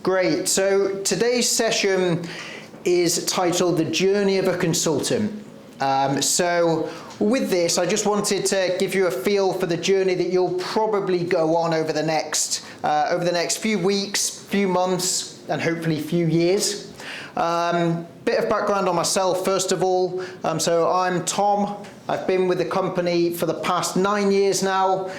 Great. So today's session is titled The Journey of a Consultant. So with this, I just wanted to give you a feel for the journey that you'll probably go on over the next few weeks, few months, and hopefully few years. Bit of background on myself, first of all. So I'm Tom. I've been with the company for the past 9 years now.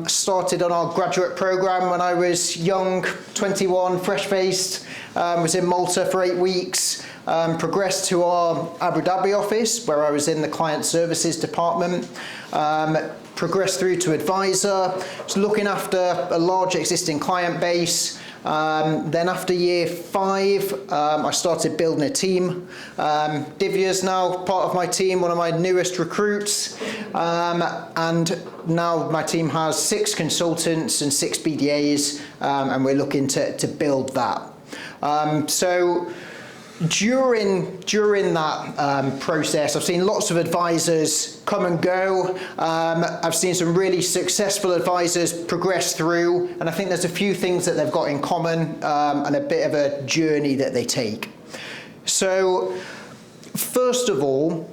Started on our graduate program when I was young, 21, fresh-faced. Was in Malta for 8 weeks. Progressed to our Abu Dhabi office, where I was in the client services department. Progressed through to advisor, was looking after a large existing client base. Then after year 5, I started building a team. Divya's now part of my team, one of my newest recruits. And now my team has 6 consultants and 6 BDAs, and we're looking to build that. So during that process, I've seen lots of advisors come and go. I've seen some really successful advisors progress through, and I think there's a few things that they've got in common and a bit of a journey that they take. So first of all,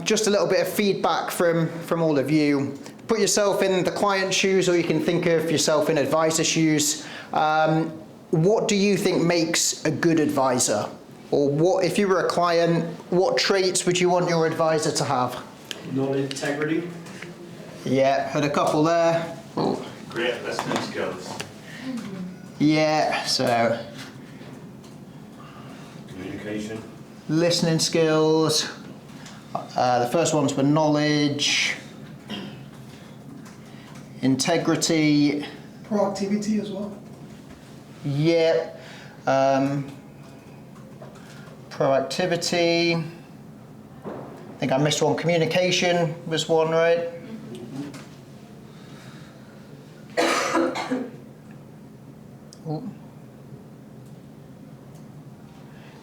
just a little bit of feedback from all of you. Put yourself in the client's shoes, or you can think of yourself in advisor shoes. What do you think makes a good advisor? Or what, if you were a client, what traits would you want your advisor to have? Knowledge, integrity. Yeah, had a couple there. Ooh. Great listening skills. Yeah, so. Communication. Listening skills. The first ones were knowledge, integrity. Proactivity as well. Yeah. Proactivity. I think I missed one. Communication was one, right?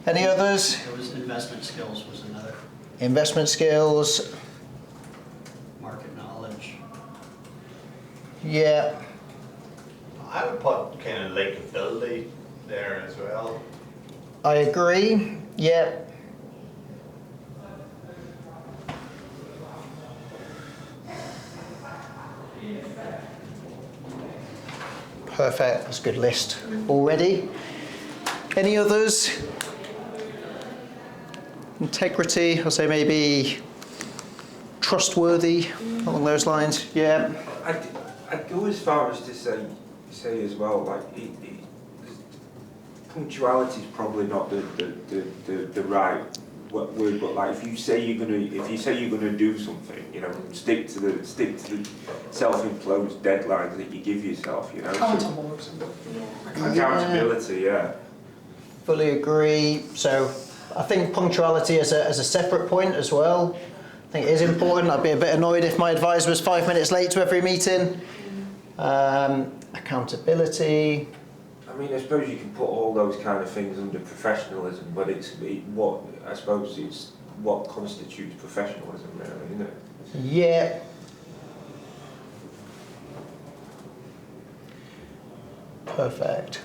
Any others? There was investment skills was another. Investment skills. Market knowledge. Yeah. I would put kind of likability there as well. I agree. Yeah. Perfect. That's a good list already. Any others? Integrity, I'll say maybe trustworthy, along those lines. Yeah. I'd go as far as to say as well, like punctuality is probably not the right word, but like if you say you're gonna do something, you know, stick to the self-imposed deadlines that you give yourself, you know. Accountable. Accountability, yeah. Fully agree. So I think punctuality as a separate point as well. I think it is important. I'd be a bit annoyed if my advisor was 5 minutes late to every meeting. Accountability. I mean, I suppose you can put all those kind of things under professionalism, but it's what constitutes professionalism, really, isn't it? Yeah. Perfect.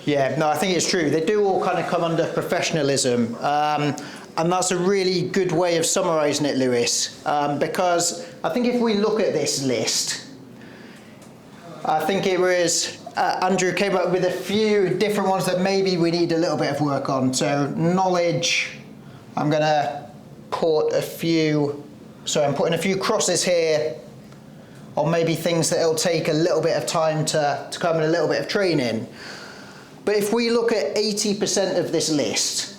Yeah, no, I think it's true. They do all kind of come under professionalism. And that's a really good way of summarising it, Lewis. Because I think if we look at this list, I think it was Andrew came up with a few different ones that maybe we need a little bit of work on. So knowledge, I'm going to put a few, so I'm putting a few crosses here on maybe things that it'll take a little bit of time to come in, a little bit of training. But if we look at 80% of this list,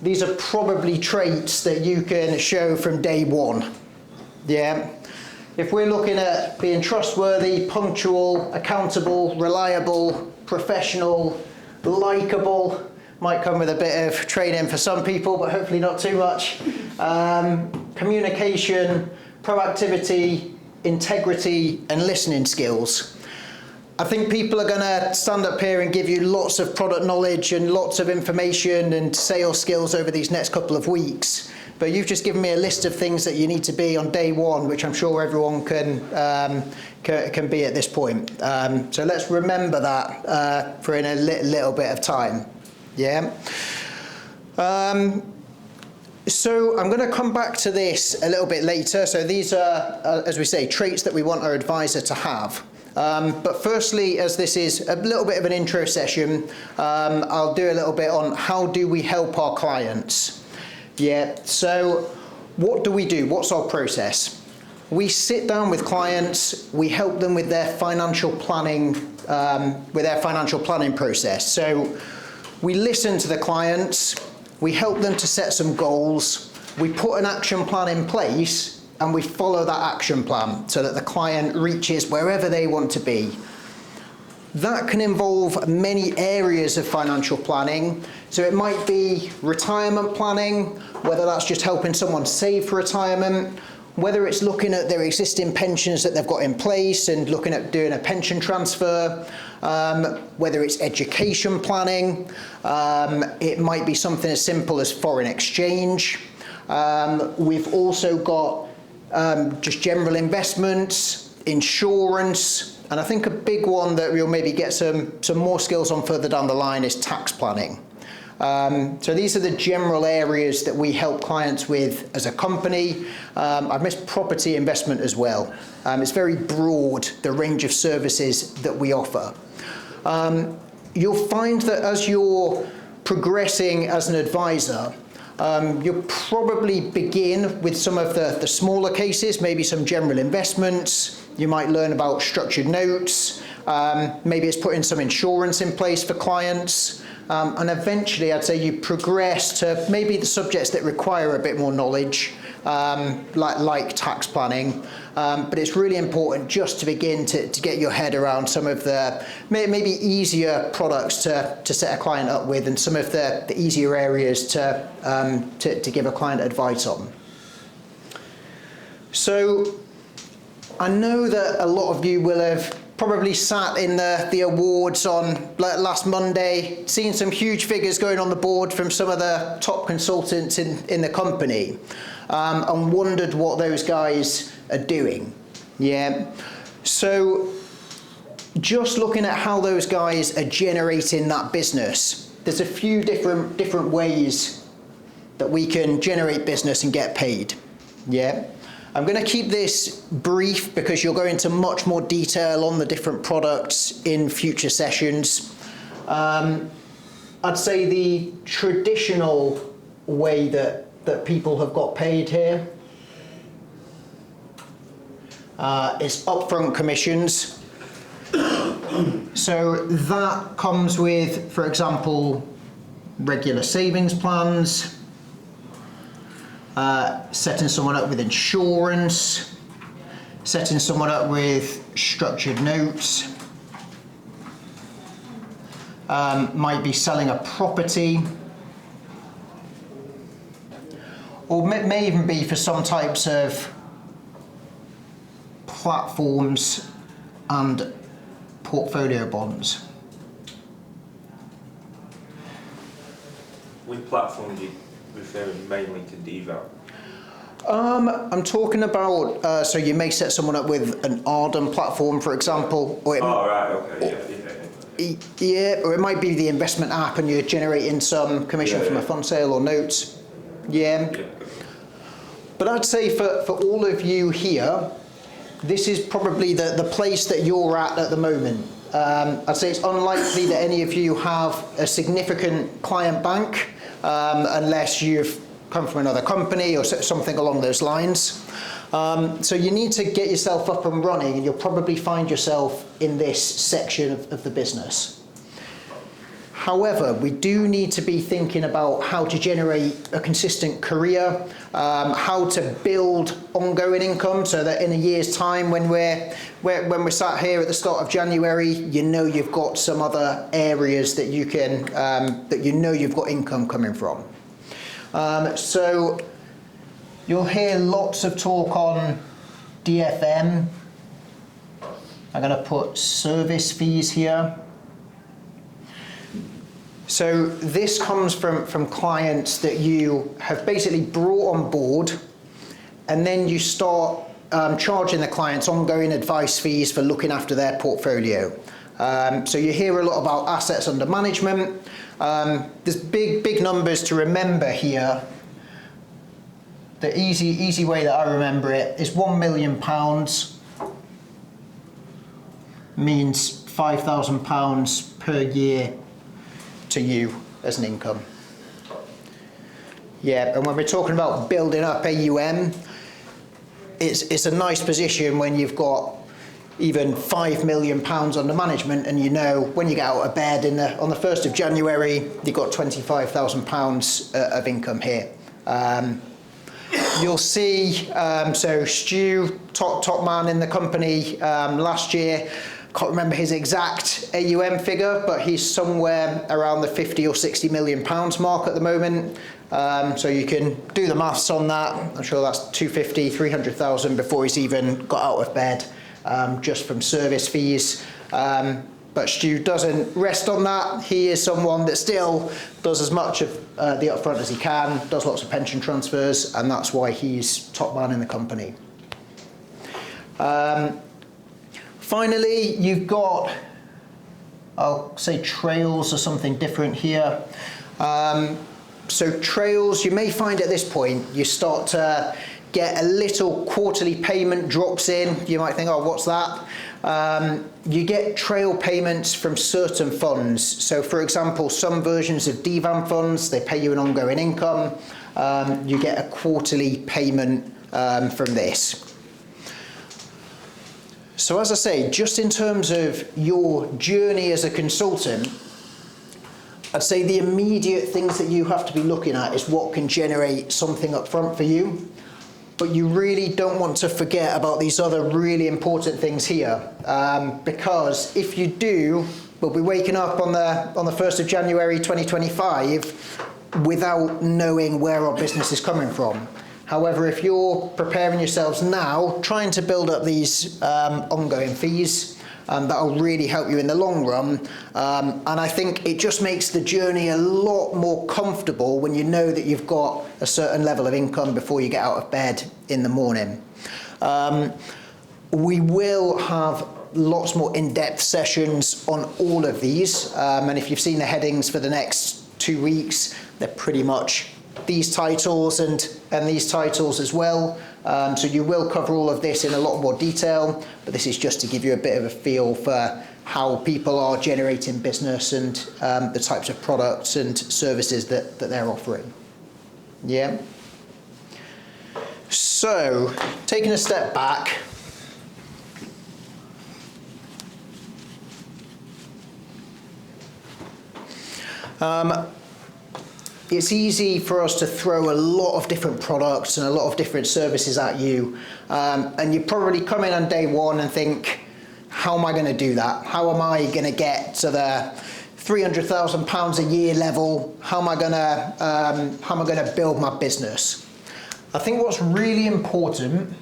these are probably traits that you can show from day one. Yeah. If we're looking at being trustworthy, punctual, accountable, reliable, professional, likable, might come with a bit of training for some people, but hopefully not too much. Communication, proactivity, integrity, and listening skills. I think people are going to stand up here and give you lots of product knowledge and lots of information and sales skills over these next couple of weeks. but you've just given me a list of things that you need to be on day one, which I'm sure everyone can be at this point. So let's remember that for in a little bit of time. Yeah. So I'm going to come back to this a little bit later. So these are, as we say, traits that we want our advisor to have. But firstly, as this is a little bit of an intro session, I'll do a little bit on how do we help our clients. Yeah, so what do we do? What's our process? We sit down with clients, we help them with their financial planning, process. So we listen to the clients, we help them to set some goals, we put an action plan in place, and we follow that action plan so that the client reaches wherever they want to be. That can involve many areas of financial planning. So it might be retirement planning, whether that's just helping someone save for retirement, whether it's looking at their existing pensions that they've got in place and looking at doing a pension transfer, whether it's education planning, it might be something as simple as foreign exchange. We've also got just general investments, insurance, and I think a big one that we'll maybe get some more skills on further down the line is tax planning. So these are the general areas that we help clients with as a company. I've missed property investment as well. It's very broad, the range of services that we offer. You'll find that as you're progressing as an advisor, you'll probably begin with some of the smaller cases, maybe some general investments. You might learn about structured notes. Maybe it's putting some insurance in place for clients. And eventually, I'd say you progress to maybe the subjects that require a bit more knowledge, like tax planning. But it's really important just to begin to get your head around some of the maybe easier products to set a client up with and some of the easier areas to give a client advice on. So I know that a lot of you will have probably sat in the awards on last Monday, seen some huge figures going on the board from some of the top consultants in the company, and wondered what those guys are doing. Yeah. So just looking at how those guys are generating that business, there's a few different ways that we can generate business and get paid. Yeah. I'm going to keep this brief because you'll go into much more detail on the different products in future sessions. I'd say the traditional way that people have got paid here is upfront commissions. So that comes with, for example, regular savings plans, setting someone up with insurance, setting someone up with structured notes, might be selling a property, or may even be for some types of platforms and portfolio bonds. With platforms, you referring mainly to DVAL? I'm talking about, so you may set someone up with an Arden platform, for example. Or or it might be the investment app and you're generating some commission from a fund sale or notes. Yeah. But I'd say for all of you here, this is probably the place that you're at the moment. I'd say it's unlikely that any of you have a significant client bank, unless you've come from another company or something along those lines. So you need to get yourself up and running, and you'll probably find yourself in this section of the business. However, we do need to be thinking about how to generate a consistent career, how to build ongoing income so that in a year's time when we're sat here at the start of January, you know you've got some other areas that you can, that you know you've got income coming from. So you'll hear lots of talk on DFM. I'm going to put service fees here. So this comes from clients that you have basically brought on board, and then you start charging the clients ongoing advice fees for looking after their portfolio. So you hear a lot about assets under management. There's big numbers to remember here. The easy way that I remember it is £1 million means £5,000 per year to you as an income. Yeah, and when we're talking about building up AUM, it's a nice position when you've got even £5 million under management, and you know when you get out of bed on the 1st of January, you've got £25,000 of income here. You'll see, so Stu, top man in the company last year, can't remember his exact AUM figure, but he's somewhere around the 50 or 60 million pounds mark at the moment. So you can do the maths on that. I'm sure that's 250, 300,000 before he's even got out of bed, just from service fees. But Stu doesn't rest on that. He is someone that still does as much of the upfront as he can, does lots of pension transfers, and that's why he's top man in the company. Finally, you've got, I'll say trails or something different here. So trails, you may find at this point, you start to get a little quarterly payment drops in. You might think, oh, what's that? You get trail payments from certain funds. So for example, some versions of DVAM funds, they pay you an ongoing income. You get a quarterly payment from this. So as I say, just in terms of your journey as a consultant, I'd say the immediate things that you have to be looking at is what can generate something up front for you. But you really don't want to forget about these other really important things here, because if you do, we'll be waking up on the 1st of January 2025 without knowing where our business is coming from. However, if you're preparing yourselves now, trying to build up these ongoing fees, that'll really help you in the long run. And I think it just makes the journey a lot more comfortable when you know that you've got a certain level of income before you get out of bed in the morning. We will have lots more in-depth sessions on all of these. And if you've seen the headings for the next 2 weeks, they're pretty much these titles and these titles as well. So you will cover all of this in a lot more detail, but this is just to give you a bit of a feel for how people are generating business and the types of products and services that they're offering. Yeah. So, taking a step back, it's easy for us to throw a lot of different products and a lot of different services at you, and you probably come in on day one and think, how am I going to do that? How am I going to get to the £300,000 a year level? How am I going to build my business? I think what's really important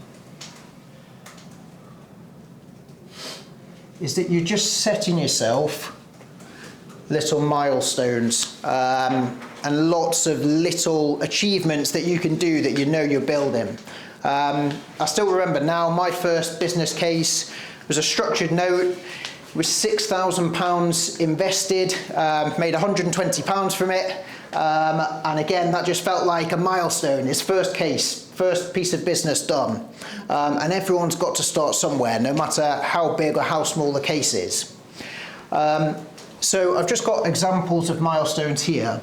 is that you're just setting yourself little milestones and lots of little achievements that you can do that you know you're building. I still remember now my first business case was a structured note with £6,000 invested, made £120 from it. And again, that just felt like a milestone. It's first piece of business done. And everyone's got to start somewhere, no matter how big or how small the case is. So I've just got examples of milestones here.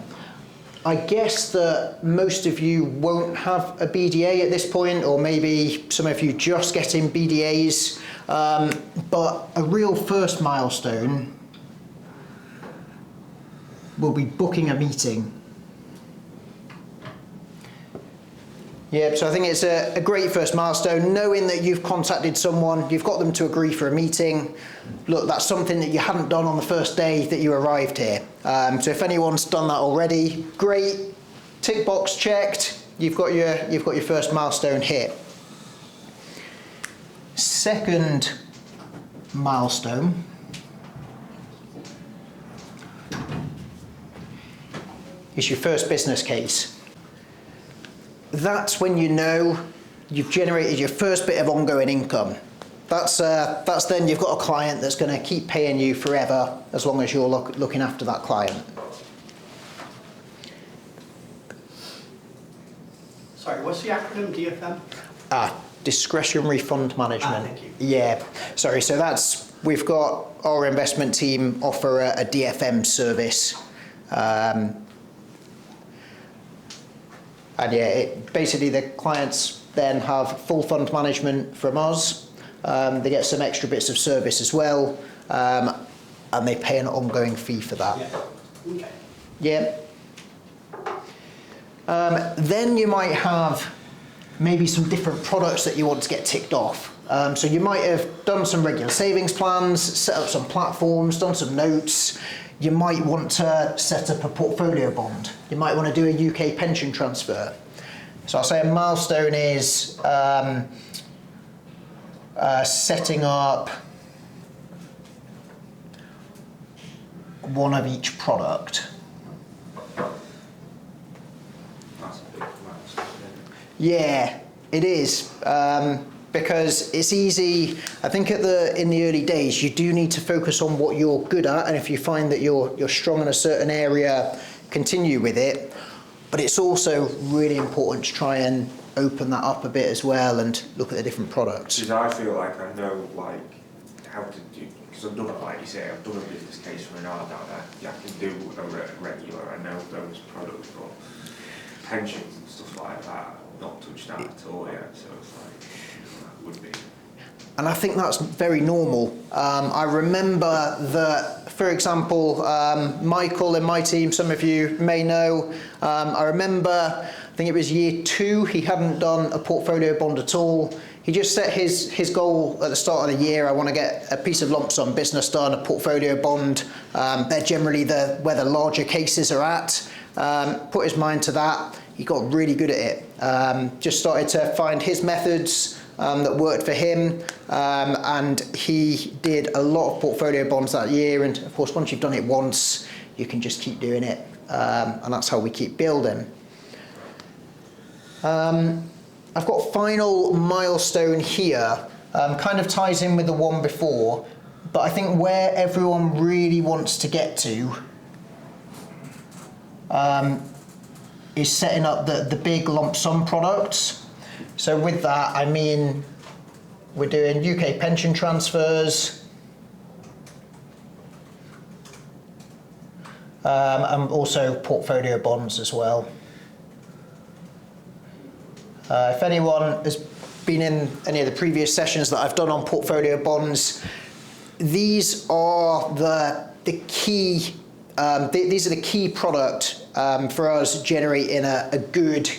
I guess that most of you won't have a BDA at this point, or maybe some of you just getting BDAs. But a real first milestone will be booking a meeting. Yeah, so I think it's a great first milestone, knowing that you've contacted someone, you've got them to agree for a meeting. Look, that's something that you hadn't done on the first day that you arrived here. So if anyone's done that already, great, tick box checked, you've got your first milestone hit. Second milestone is your first business case. That's when you know you've generated your first bit of ongoing income. That's then you've got a client that's going to keep paying you forever as long as you're looking after that client. Sorry, what's the acronym, DFM? Discretionary fund management. Thank you. Yeah, sorry, so we've got our investment team offer a DFM service. And yeah, basically the clients then have full fund management from us. They get some extra bits of service as well, and they pay an ongoing fee for that. Yeah. Okay. Yeah. Then you might have maybe some different products that you want to get ticked off. So you might have done some regular savings plans, set up some platforms, done some notes. You might want to set up a portfolio bond. You might want to do a UK pension transfer. So I'll say a milestone is setting up one of each product. That's a big milestone, isn't it? Yeah, it is, because it's easy. I think in the early days, you do need to focus on what you're good at, and if you find that you're strong in a certain area, continue with it. But it's also really important to try and open that up a bit as well and look at the different products. Because I feel like I know how to do, because I've done it, like you say, I've done a business case for an art down there. I can do a regular, I know those products, but pensions and stuff like that, not touched that at all yet, so it's like, that would be. And I think that's very normal. I remember that, for example, Michael in my team, some of you may know, I remember, I think it was year 2, he hadn't done a portfolio bond at all. He just set his goal at the start of the year, I want to get a piece of lump sum business done, a portfolio bond. They're generally where the larger cases are at. Put his mind to that. He got really good at it. Just started to find his methods that worked for him, and he did a lot of portfolio bonds that year. And of course, once you've done it once, you can just keep doing it, and that's how we keep building. I've got a final milestone here, kind of ties in with the one before, but I think where everyone really wants to get to is setting up the big lump sum products. So with that, I mean, we're doing UK pension transfers, and also portfolio bonds as well. If anyone has been in any of the previous sessions that I've done on portfolio bonds, these are the key. These are the key product for us generating a good,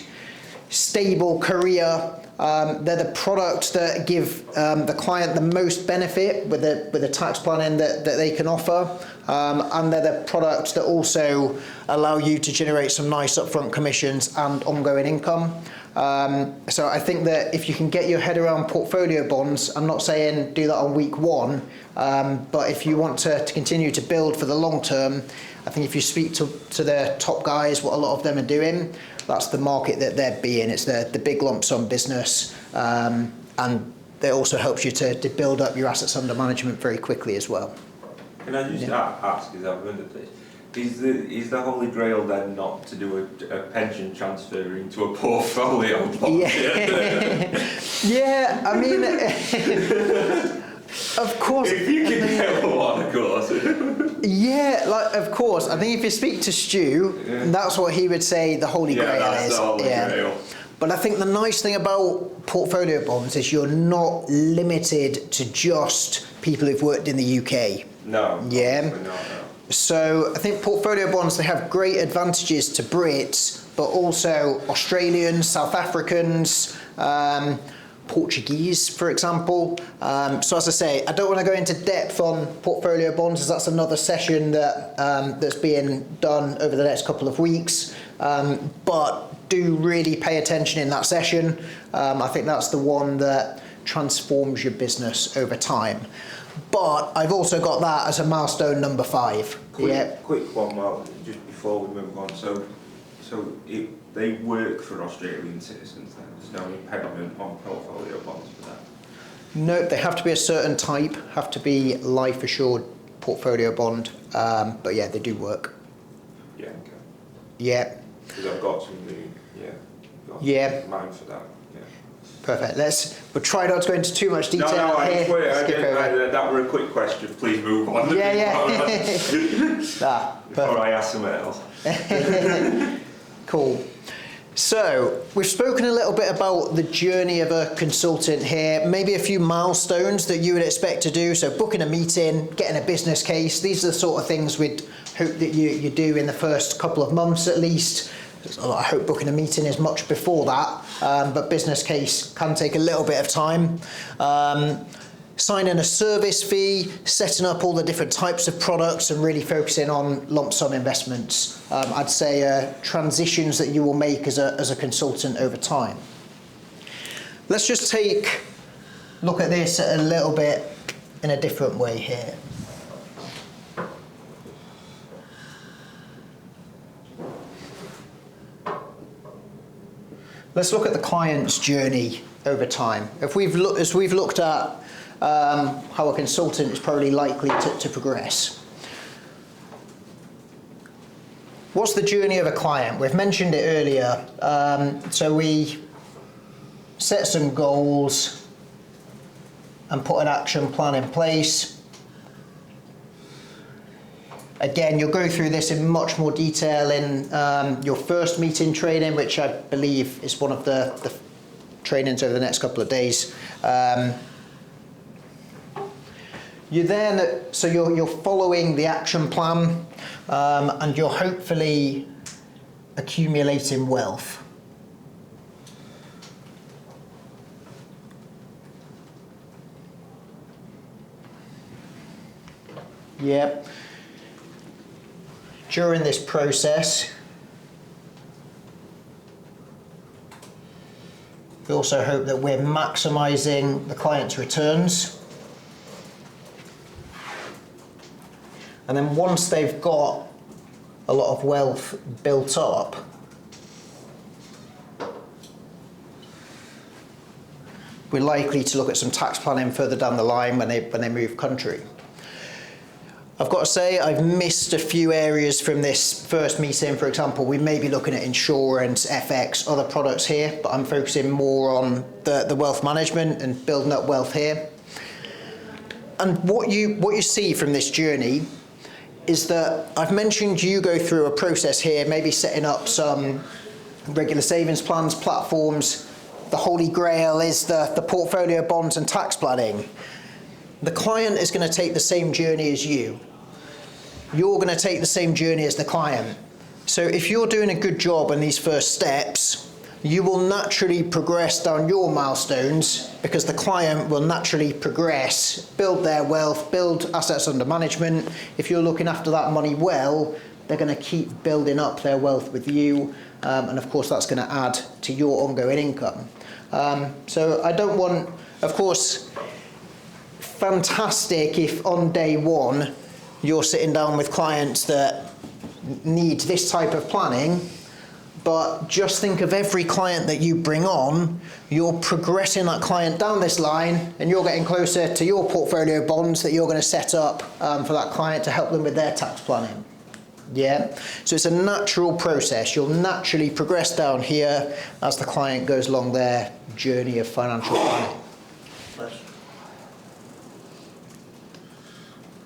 stable career. They're the products that give the client the most benefit with the tax planning that they can offer, and they're the products that also allow you to generate some nice upfront commissions and ongoing income. So I think that if you can get your head around portfolio bonds, I'm not saying do that on week 1, but if you want to continue to build for the long term, I think if you speak to the top guys, what a lot of them are doing, that's the market that they're being. It's the big lump sum business, and it also helps you to build up your assets under management very quickly as well. Can I just ask, is that one of this? Is the holy grail then not to do a pension transfer into a portfolio bond? Yeah, yeah. I mean, of course. If you can get one, of course. Yeah, like of course. I think if you speak to Stu, that's what he would say the holy grail that's is. the holy grail. But I think the nice thing about portfolio bonds is you're not limited to just people who've worked in the UK. No. Yeah. No. So I think portfolio bonds, they have great advantages to Brits, but also Australians, South Africans, Portuguese, for example. So as I say, I don't want to go into depth on portfolio bonds, as that's another session that that's being done over the next couple of weeks. But do really pay attention in that session. I think that's the one that transforms your business over time. But I've also got that as a milestone number 5. Quick one, Mark, just before we move on. So So they work for Australian citizens then? There's no impediment on portfolio bonds for that? No, they have to be a certain type, have to be life assured portfolio bond, but yeah, they do work. Yeah, okay. Yeah, Because I've got something, Yeah. in mind for that. Yeah. perfect. We'll try not to go into too much detail No, I here. just wait. Skip over. That were a quick question. Please move on. Yeah. Before Perfect. I ask someone else. Cool. So, we've spoken a little bit about the journey of a consultant here, maybe a few milestones that you would expect to do. So, booking a meeting, getting a business case, these are the sort of things we'd hope that you do in the first couple of months at least. I hope booking a meeting is much before that, but business case can take a little bit of time. Signing a service fee, setting up all the different types of products and really focusing on lump sum investments. I'd say transitions that you will make as a consultant over time. Let's just look at this a little bit in a different way here. Let's look at the client's journey over time. As we've looked at how a consultant is probably likely to progress. What's the journey of a client? We've mentioned it earlier. So we set some goals and put an action plan in place. Again, you'll go through this in much more detail in your first meeting training, which I believe is one of the trainings over the next couple of days. You're following the action plan, and you're hopefully accumulating wealth. Yeah. During this process, we also hope that we're maximising the client's returns. And then once they've got a lot of wealth built up, we're likely to look at some tax planning further down the line when they move country. I've got to say, I've missed a few areas from this first meeting. For example, we may be looking at insurance, FX, other products here, but I'm focusing more on the wealth management and building up wealth here. And what you see from this journey is that I've mentioned you go through a process here, maybe setting up some regular savings plans, platforms. The holy grail is the portfolio bonds and tax planning. The client is going to take the same journey as you. You're going to take the same journey as the client. So if you're doing a good job in these first steps, you will naturally progress down your milestones because the client will naturally progress, build their wealth, build assets under management. If you're looking after that money well, they're going to keep building up their wealth with you. And of course, that's going to add to your ongoing income. So I don't want, of course, fantastic if on day one you're sitting down with clients that need this type of planning, but just think of every client that you bring on, you're progressing that client down this line and you're getting closer to your portfolio bonds that you're going to set up for that client to help them with their tax planning. Yeah, so it's a natural process. You'll naturally progress down here as the client goes along their journey of financial planning.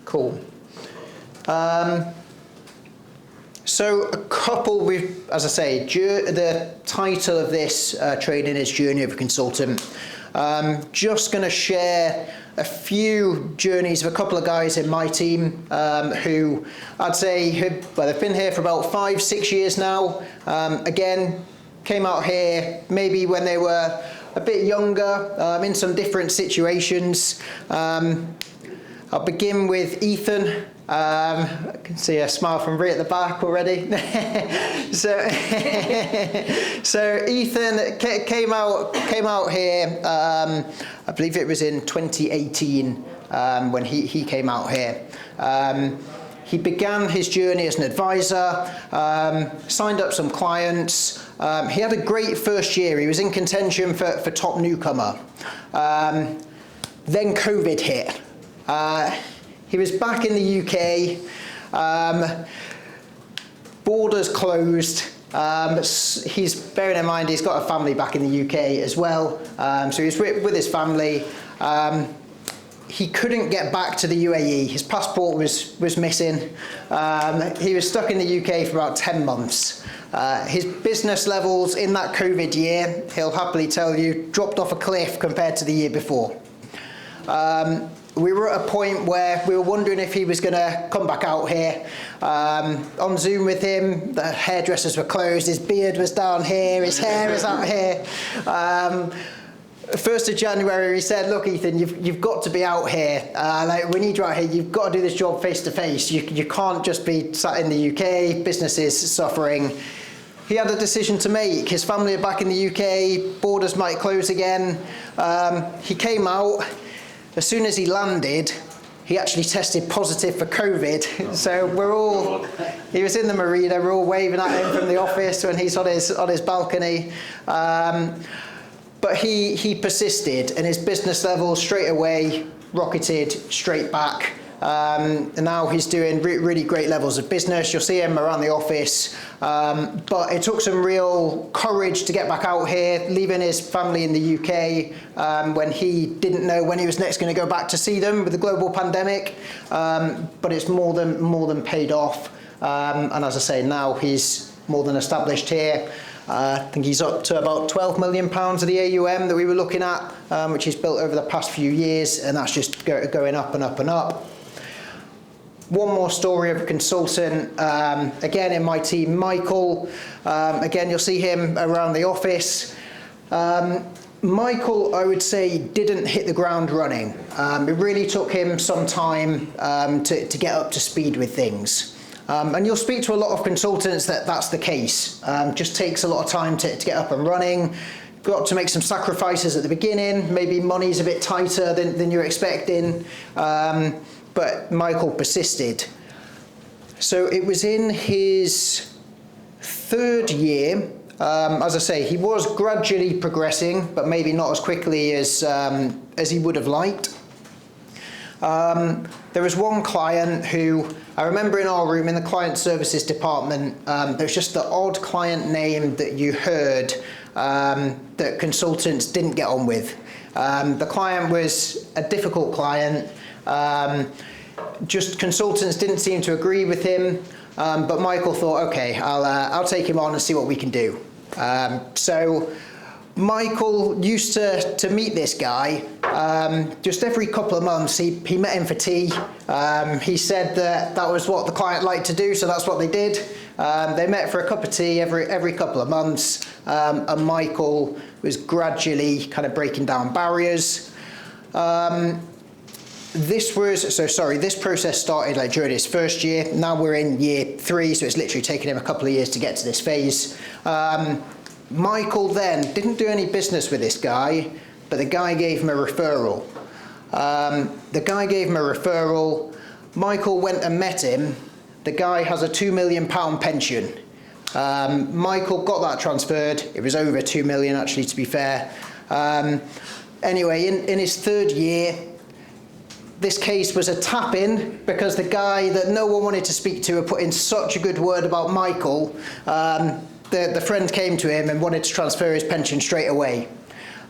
Cool. So a couple, as I say, the title of this training is Journey of a Consultant. Just going to share a few journeys of a couple of guys in my team who I'd say they've been here for about 5-6 years now. Again, came out here maybe when they were a bit younger, in some different situations. I'll begin with Ethan. I can see a smile from Rhea at the back already. so Ethan came out here. I believe it was in 2018 when he came out here. He began his journey as an advisor, signed up some clients. He had a great first year. He was in contention for top newcomer. Then COVID hit. He was back in the UK. Borders closed. He's bearing in mind he's got a family back in the UK as well. So he's with his family. He couldn't get back to the UAE. His passport was missing. He was stuck in the UK for about 10 months. His business levels in that COVID year, he'll happily tell you, dropped off a cliff compared to the year before. We were at a point where we were wondering if he was going to come back out here. On Zoom with him, the hairdressers were closed, his beard was down here, his hair is out here. 1st of January, he said, look, Ethan, you've got to be out here. Like, we need you out here. You've got to do this job face to face. You can't just be sat in the UK. Business is suffering. He had a decision to make. His family are back in the UK. Borders might close again. He came out. As soon as he landed, he actually tested positive for COVID. So he was in the marina. We're all waving at him from the office when he's on his balcony. But he persisted, and his business levels straight away rocketed straight back. And now he's doing really great levels of business. You'll see him around the office. But it took some real courage to get back out here, leaving his family in the UK when he didn't know when he was next going to go back to see them with the global pandemic. But it's more than paid off. And as I say, now he's more than established here. I think he's up to about £12 million of the AUM that we were looking at, which he's built over the past few years, and that's just going up and up and up. One more story of a consultant, again in my team, Michael. Again, you'll see him around the office. Michael, I would say, didn't hit the ground running. It really took him some time to get up to speed with things. And you'll speak to a lot of consultants that's the case. Just takes a lot of time to get up and running. Got to make some sacrifices at the beginning. Maybe money's a bit tighter than you're expecting. But Michael persisted. So it was in his 3rd year. As I say, he was gradually progressing, but maybe not as quickly as he would have liked. There was one client who, I remember in our room in the client services department, there's just the odd client name that you heard that consultants didn't get on with. The client was a difficult client. Just consultants didn't seem to agree with him, but Michael thought, okay, I'll take him on and see what we can do. So Michael used to meet this guy just every couple of months. He met him for tea. He said that was what the client liked to do, so that's what they did. They met for a cup of tea every couple of months, and Michael was gradually kind of breaking down barriers. This process started like during his 1st year. Now we're in year 3, so it's literally taken him a couple of years to get to this phase. Michael then didn't do any business with this guy, but the guy gave him a referral. Michael went and met him. The guy has a £2 million pension. Michael got that transferred. It was over 2 million actually, to be fair. Anyway, in his 3rd year, this case was a tap-in because the guy that no one wanted to speak to had put in such a good word about Michael. The friend came to him and wanted to transfer his pension straight away.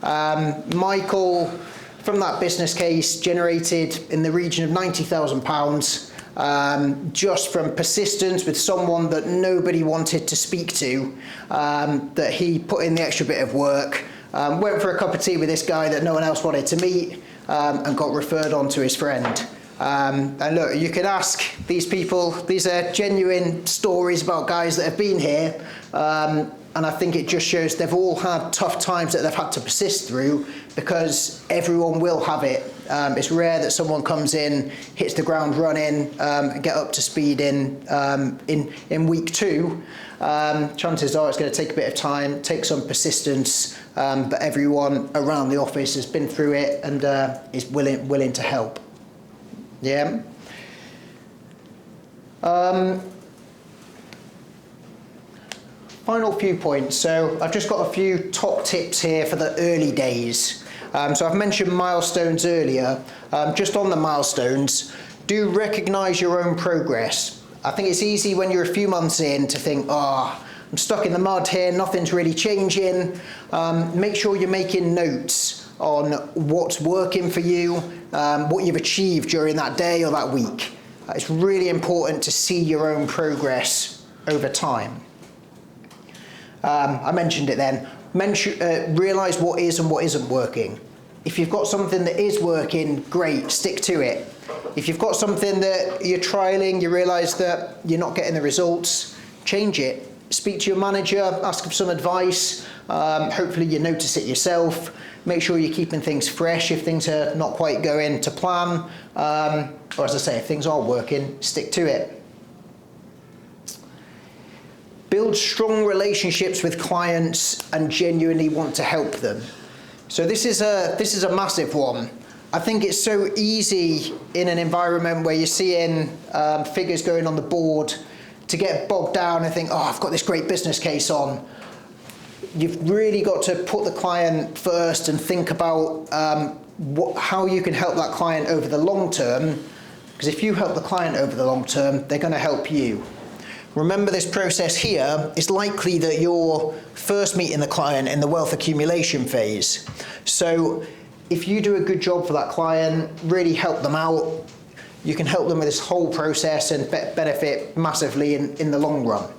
Michael, from that business case, generated in the region of £90,000 just from persistence with someone that nobody wanted to speak to, that he put in the extra bit of work, went for a cup of tea with this guy that no one else wanted to meet, and got referred on to his friend. And look, you could ask these people, these are genuine stories about guys that have been here, and I think it just shows they've all had tough times that they've had to persist through, because everyone will have it. It's rare that someone comes in, hits the ground running, and get up to speed in week 2. Chances are it's going to take a bit of time, take some persistence, but everyone around the office has been through it and is willing to help. Yeah. Final few points. So I've just got a few top tips here for the early days. So I've mentioned milestones earlier. Just on the milestones, do recognise your own progress. I think it's easy when you're a few months in to think, oh, I'm stuck in the mud here, nothing's really changing. Make sure you're making notes on what's working for you, what you've achieved during that day or that week. It's really important to see your own progress over time. I mentioned it then. Realise what is and what isn't working. If you've got something that is working, great, stick to it. If you've got something that you're trialling, you realise that you're not getting the results, change it. Speak to your manager, ask for some advice. Hopefully you notice it yourself. Make sure you're keeping things fresh if things are not quite going to plan. Or as I say, if things are working, stick to it. Build strong relationships with clients and genuinely want to help them. So this is a massive one. I think it's so easy in an environment where you're seeing figures going on the board to get bogged down and think, oh, I've got this great business case on. You've really got to put the client first and think about how you can help that client over the long term, because if you help the client over the long term, they're going to help you. Remember, this process here is likely that you're first meeting the client in the wealth accumulation phase. So if you do a good job for that client, really help them out, you can help them with this whole process and benefit massively in the long run.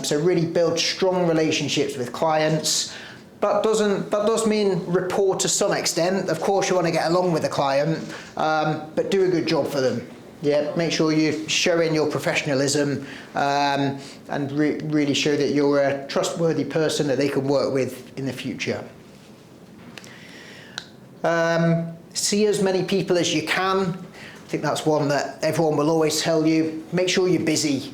So really build strong relationships with clients. That does mean rapport to some extent. Of course, you want to get along with the client, but do a good job for them. Yeah, make sure you're showing your professionalism and really show that you're a trustworthy person that they can work with in the future. See as many people as you can. I think that's one that everyone will always tell you. Make sure you're busy.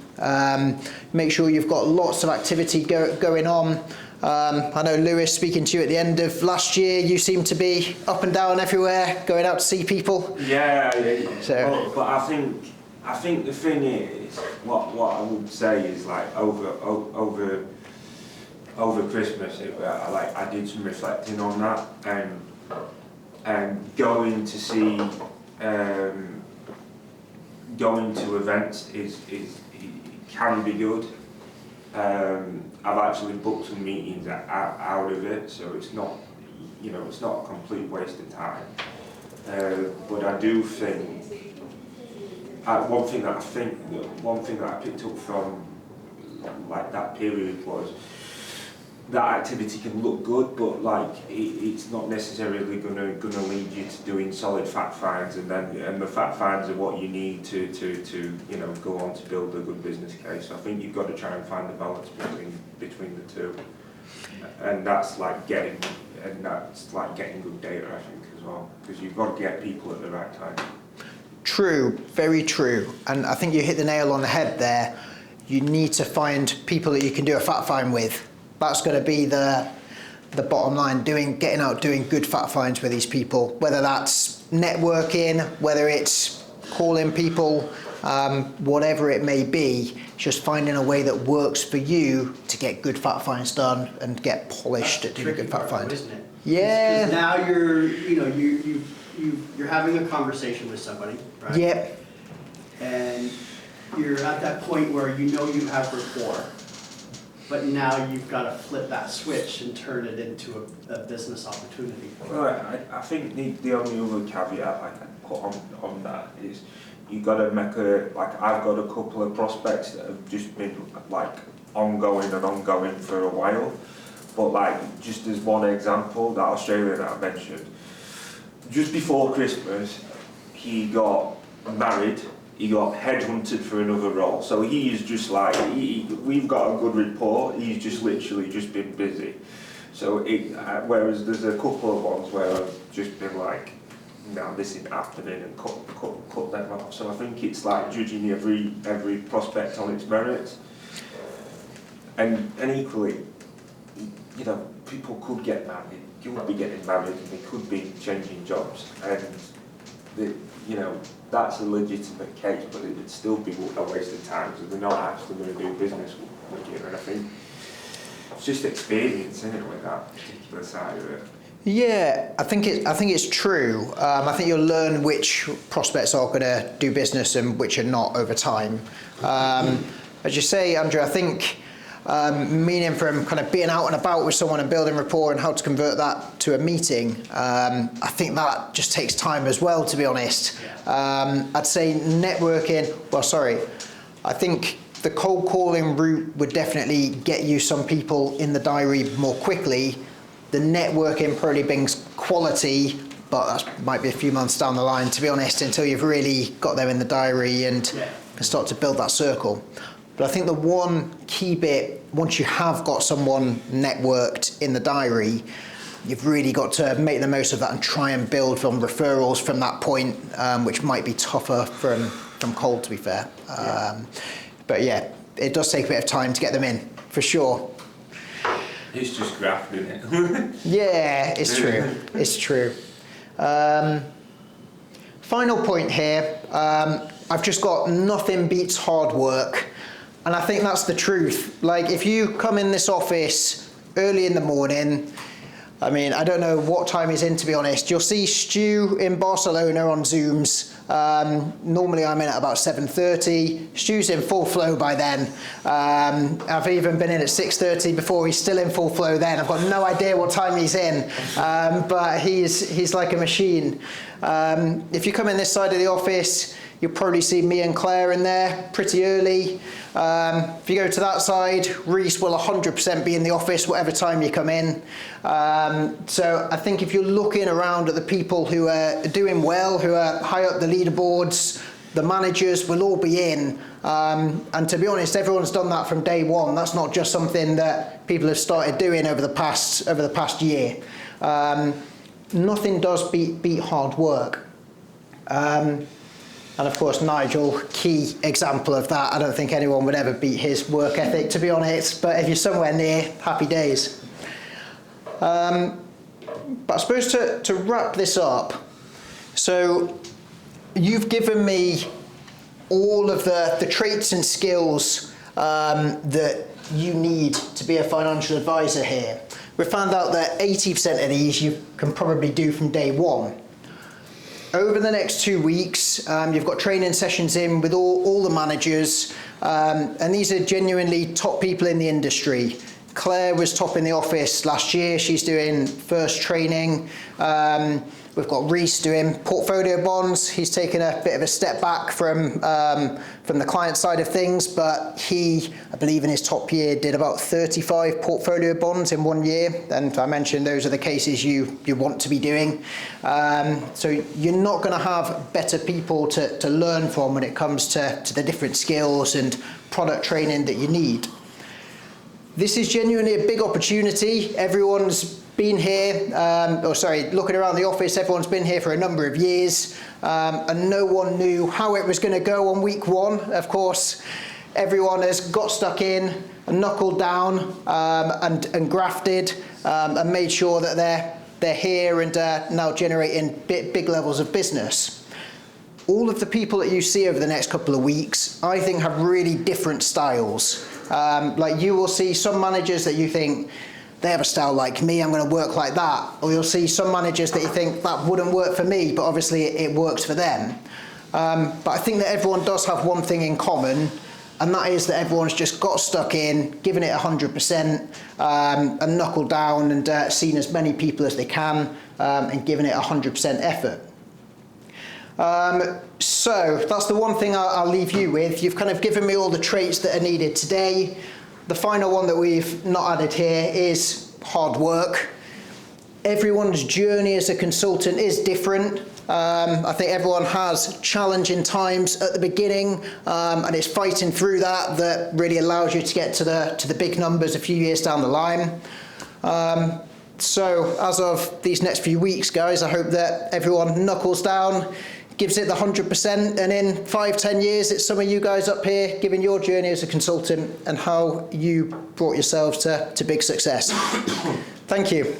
Make sure you've got lots of activity going on. I know, Lewis, speaking to you at the end of last year, you seem to be up and down everywhere, going out to see people. Yeah. So. But I think the thing is, what I would say is like over Christmas, I did some reflecting on that and going to see going to events is can be good. I've actually booked some meetings out of it, so it's not, it's not a complete waste of time. But I do think one thing that I picked up from like that period was that activity can look good, but it's not necessarily gonna lead you to doing solid fact finds, and the fact finds are what you need to go on to build a good business case. So I think you've got to try and find the balance between the two, and that's like getting good data, I think, as well, because you've got to get people at the right time. True, very true, and I think you hit the nail on the head there. You need to find people that you can do a fact find with. That's going to be the bottom line, getting out doing good fact finds with these people, whether that's networking, whether it's calling people, whatever it may be, just finding a way that works for you to get good fact finds done and get polished at doing good fact finds. Isn't it? Yeah. 'Cause now you're having a conversation with somebody, right? Yep. And you're at that point where you have rapport. But now you've got to flip that switch and turn it into a business opportunity. Well, I think the only other caveat I can put on that is you've got to make I've got a couple of prospects that have just been ongoing for a while. But just as one example, that Australian that I mentioned, just before Christmas, he got married. He got headhunted for another role, so he is just we've got a good rapport. He's just literally just been busy. So whereas there's a couple of ones where I've just been no, this isn't happening, and cut them off. So I think it's judging every prospect on its merits, and equally, people could get married. You would be getting married, and they could be changing jobs, and that, you know, that's a legitimate case, but it would still be a waste of time because they're not actually going to do business with you. And I think it's just experience, isn't it, with that particular side of it. Yeah, I think it's true. I think you'll learn which prospects are going to do business and which are not over time. As you say, Andrew, I think meaning from kind of being out and about with someone and building rapport and how to convert that to a meeting, I think that just takes time as well, to be honest. I'd say networking, I think the cold calling route would definitely get you some people in the diary more quickly. The networking probably brings quality, but that might be a few months down the line, to be honest, until you've really got them in the diary and can start to build that circle. But I think the one key bit, once you have got someone networked in the diary, you've really got to make the most of that and try and build on referrals from that point, which might be tougher from cold, to be fair. But yeah, it does take a bit of time to get them in, for sure. It's just graft, isn't it? Yeah, it's true. It's true. Final point here. I've just got nothing beats hard work. And I think that's the truth. Like, if you come in this office early in the morning, I mean, I don't know what time he's in, to be honest. You'll see Stu in Barcelona on Zooms. Normally I'm in at about 7:30. Stu's in full flow by then. I've even been in at 6:30 before he's still in full flow then. I've got no idea what time he's in, but he's like a machine. If you come in this side of the office, you'll probably see me and Claire in there pretty early. If you go to that side, Reese will 100% be in the office whatever time you come in. So I think if you're looking around at the people who are doing well, who are high up the leaderboards, the managers will all be in. And to be honest, everyone's done that from day one. That's not just something that people have started doing over the past year. Nothing does beat hard work. And of course, Nigel, key example of that. I don't think anyone would ever beat his work ethic, to be honest, but if you're somewhere near, happy days. But I suppose to wrap this up, so you've given me all of the traits and skills that you need to be a financial advisor here. We found out that 80% of these you can probably do from day one. Over the next 2 weeks, you've got training sessions in with all the managers, and these are genuinely top people in the industry. Claire was top in the office last year. She's doing first training. We've got Reese doing portfolio bonds. He's taken a bit of a step back from the client side of things, but he, I believe in his top year, did about 35 portfolio bonds in 1 year. And I mentioned those are the cases you want to be doing. So you're not going to have better people to learn from when it comes to the different skills and product training that you need. This is genuinely a big opportunity. Everyone's been here, looking around the office, everyone's been here for a number of years, and no one knew how it was going to go on week one. Of course, everyone has got stuck in and knuckled down and grafted and made sure that they're here and now generating big levels of business. All of the people that you see over the next couple of weeks, I think, have really different styles. Like, you will see some managers that you think, they have a style like me, I'm going to work like that. Or you'll see some managers that you think, that wouldn't work for me, but obviously it works for them. But I think that everyone does have one thing in common, and that is that everyone's just got stuck in, given it 100%, and knuckled down and seen as many people as they can, and given it 100% effort. So that's the one thing I'll leave you with. You've kind of given me all the traits that are needed today. The final one that we've not added here is hard work. Everyone's journey as a consultant is different. I think everyone has challenging times at the beginning, and it's fighting through that really allows you to get to the big numbers a few years down the line. So as of these next few weeks, guys, I hope that everyone knuckles down, gives it the 100%, and in 5-10 years, it's some of you guys up here giving your journey as a consultant and how you brought yourselves to big success. Thank you.